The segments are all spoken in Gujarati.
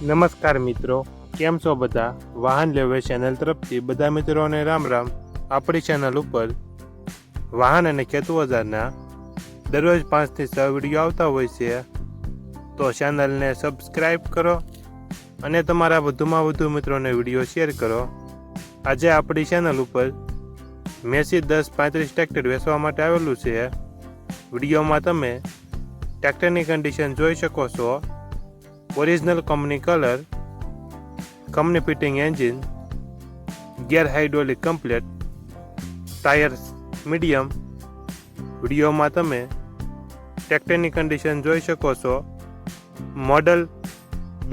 નમસ્કાર મિત્રો, કેમ છો બધા? વાહન લેવે ચેનલ તરફથી બધા મિત્રોને રામ રામ. આપણી ચેનલ ઉપર વાહન અને ખેત ઓજારના દરરોજ 5 થી 6 વિડીયો આવતા હોય છે, તો ચેનલને સબસ્ક્રાઈબ કરો અને તમારા વધુમાં વધુ મિત્રોને વિડીયો શેર કરો. આજે આપણી ચેનલ ઉપર મેસી 1035 ટ્રેક્ટર વેચવા માટે આવેલું છે. વિડીયોમાં તમે ટ્રેક્ટરની કન્ડિશન જોઈ શકો છો. Original company colour, company fitting engine, gear hydraulic complete, tyres medium. વિડીયોમાં તમે ટ્રેક્ટરની કન્ડિશન જોઈ શકો છો. મોડલ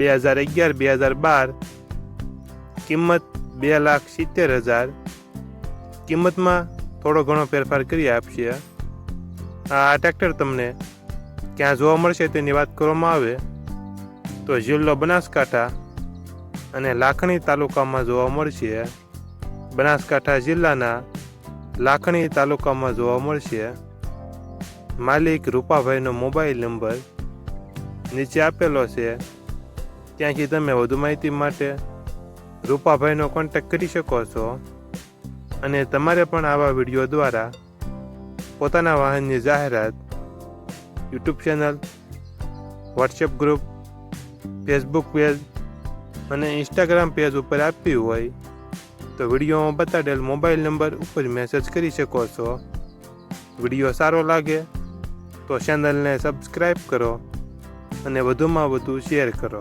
2011-2012, કિંમત 2,70,000. કિંમતમાં થોડો ઘણો ફેરફાર કરી આપશે. આ ટ્રેક્ટર તમને ક્યાં જોવા મળશે તેની વાત કરવામાં આવે તો જિલ્લો બનાસકાંઠા અને લાખણી તાલુકામાં જોવા મળશે. બનાસકાંઠા જિલ્લાના લાખણી તાલુકામાં જોવા મળશે. માલિક રૂપાભાઈનો મોબાઈલ નંબર નીચે આપેલો છે, ત્યાંથી તમે વધુ માહિતી માટે રૂપાભાઈનો કોન્ટેક્ટ કરી શકો છો. અને તમારે પણ આવા વિડીયો દ્વારા પોતાના વાહનની જાહેરાત YouTube channel, WhatsApp group, Facebook page અને ઇન્સ્ટાગ્રામ પેજ ઉપર આપવી હોય તો વિડીયોમાં બતાડેલ મોબાઈલ નંબર ઉપર મેસેજ કરી શકો છો. વિડીયો સારો લાગે તો ચેનલને સબસ્ક્રાઈબ કરો અને વધુમાં વધુ શેર કરો.